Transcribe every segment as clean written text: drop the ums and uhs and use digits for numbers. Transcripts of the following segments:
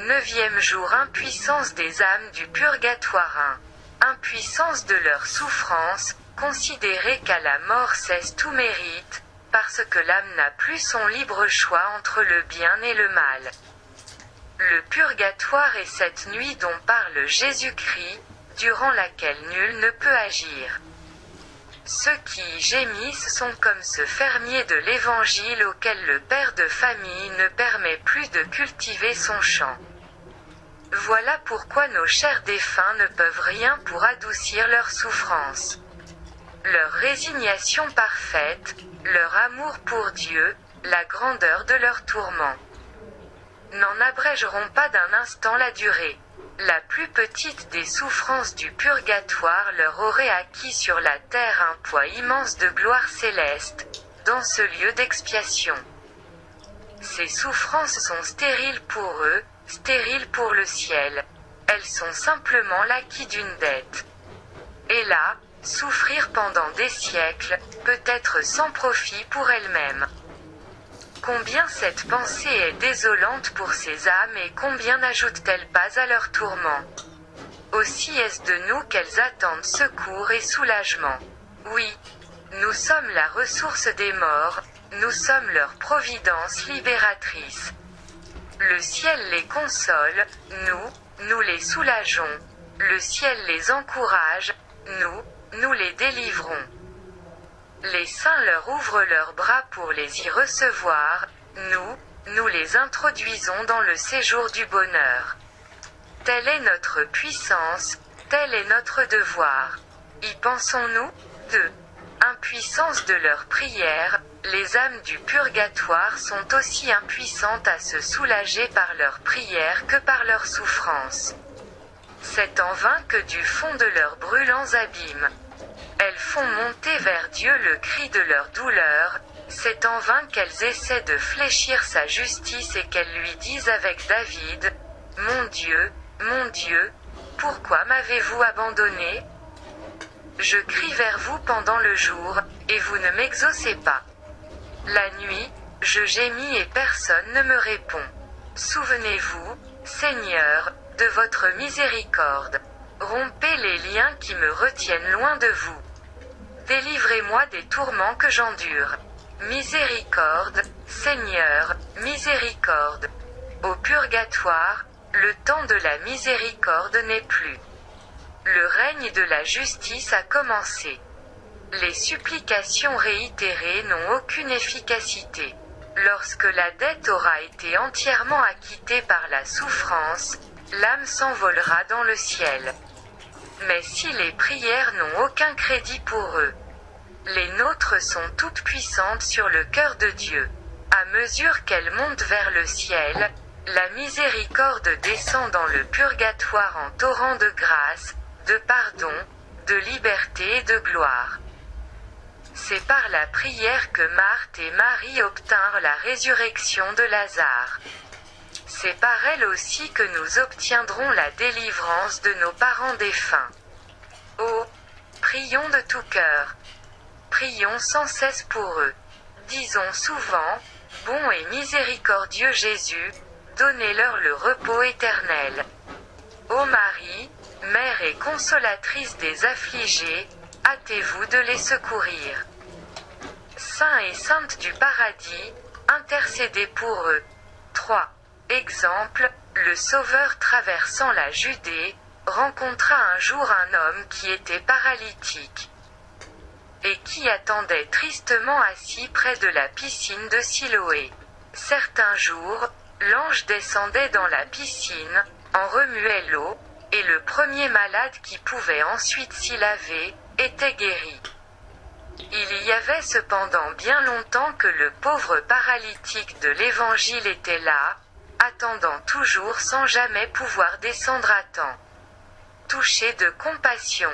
Neuvième jour. Impuissance des âmes du purgatoire. 1. Impuissance de leur souffrance, considérer qu'à la mort cesse tout mérite, parce que l'âme n'a plus son libre choix entre le bien et le mal. Le purgatoire est cette nuit dont parle Jésus-Christ, durant laquelle nul ne peut agir. Ceux qui y gémissent sont comme ce fermier de l'Évangile auquel le père de famille ne permet plus de cultiver son champ. Voilà pourquoi nos chers défunts ne peuvent rien pour adoucir leur souffrance. Leur résignation parfaite, leur amour pour Dieu, la grandeur de leur tourment, n'en abrégeront pas d'un instant la durée. La plus petite des souffrances du purgatoire leur aurait acquis sur la terre un poids immense de gloire céleste, dans ce lieu d'expiation. Ces souffrances sont stériles pour eux, stériles pour le ciel. Elles sont simplement l'acquis d'une dette. Et là, souffrir pendant des siècles, peut-être sans profit pour elles-mêmes. Combien cette pensée est désolante pour ces âmes et combien n'ajoute-t-elle pas à leur tourment. Aussi est-ce de nous qu'elles attendent secours et soulagement. Oui, nous sommes la ressource des morts, nous sommes leur providence libératrice. Le ciel les console, nous les soulageons. Le ciel les encourage, nous les délivrons. Les saints leur ouvrent leurs bras pour les y recevoir, nous les introduisons dans le séjour du bonheur. Telle est notre puissance, tel est notre devoir. Y pensons-nous? 2. Impuissance de leur prière, les âmes du purgatoire sont aussi impuissantes à se soulager par leur prière que par leur souffrance. C'est en vain que du fond de leurs brûlants abîmes, elles font monter vers Dieu le cri de leur douleur, c'est en vain qu'elles essaient de fléchir sa justice et qu'elles lui disent avec David, « Mon Dieu, pourquoi m'avez-vous abandonné? Je crie vers vous pendant le jour, et vous ne m'exaucez pas. La nuit, je gémis et personne ne me répond. Souvenez-vous, Seigneur, de votre miséricorde. Rompez les liens qui me retiennent loin de vous. Délivrez-moi des tourments que j'endure. Miséricorde, Seigneur, miséricorde. Au purgatoire, le temps de la miséricorde n'est plus. Le règne de la justice a commencé. Les supplications réitérées n'ont aucune efficacité. Lorsque la dette aura été entièrement acquittée par la souffrance, l'âme s'envolera dans le ciel. Mais si les prières n'ont aucun crédit pour eux, les nôtres sont toutes puissantes sur le cœur de Dieu. À mesure qu'elles montent vers le ciel, la miséricorde descend dans le purgatoire en torrent de grâce, de pardon, de liberté et de gloire. C'est par la prière que Marthe et Marie obtinrent la résurrection de Lazare. C'est par elle aussi que nous obtiendrons la délivrance de nos parents défunts. Oh, prions de tout cœur. Prions sans cesse pour eux. Disons souvent, bon et miséricordieux Jésus, donnez-leur le repos éternel. Ô Marie, mère et consolatrice des affligés, hâtez-vous de les secourir. Saints et saintes du paradis, intercédez pour eux. 3. Exemple, le Sauveur traversant la Judée, rencontra un jour un homme qui était paralytique et qui attendait tristement assis près de la piscine de Siloé. Certains jours, l'ange descendait dans la piscine, en remuait l'eau, et le premier malade qui pouvait ensuite s'y laver, était guéri. Il y avait cependant bien longtemps que le pauvre paralytique de l'Évangile était là, attendant toujours sans jamais pouvoir descendre à temps. Touché de compassion,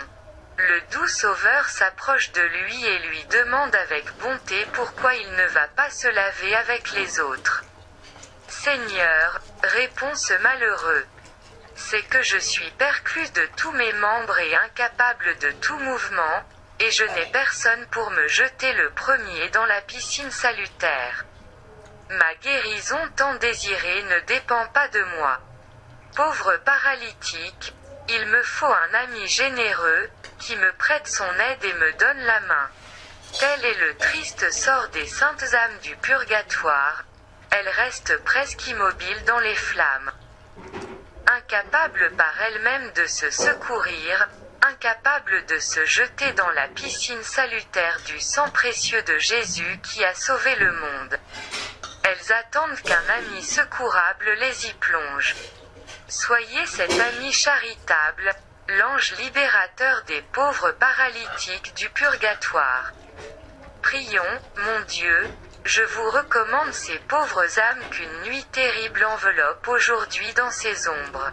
le doux Sauveur s'approche de lui et lui demande avec bonté pourquoi il ne va pas se laver avec les autres. « Seigneur, répond ce malheureux, c'est que je suis perclus de tous mes membres et incapable de tout mouvement, et je n'ai personne pour me jeter le premier dans la piscine salutaire. Ma guérison tant désirée ne dépend pas de moi. pauvre paralytique, il me faut un ami généreux, qui me prête son aide et me donne la main. Tel est le triste sort des saintes âmes du purgatoire. Elles restent presque immobiles dans les flammes. Incapables par elles-mêmes de se secourir, incapables de se jeter dans la piscine salutaire du sang précieux de Jésus qui a sauvé le monde. Elles attendent qu'un ami secourable les y plonge. Soyez cet ami charitable, l'ange libérateur des pauvres paralytiques du purgatoire. Prions, mon Dieu, je vous recommande ces pauvres âmes qu'une nuit terrible enveloppe aujourd'hui dans ces ombres.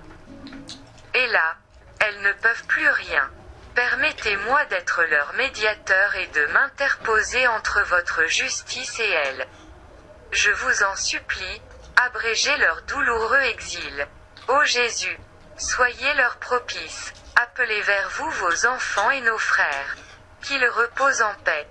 Et là, elles ne peuvent plus rien. Permettez-moi d'être leur médiateur et de m'interposer entre votre justice et elles. Je vous en supplie, abrégez leur douloureux exil. Ô Jésus, soyez leur propice. Appelez vers vous vos enfants et nos frères. Qu'ils reposent en paix.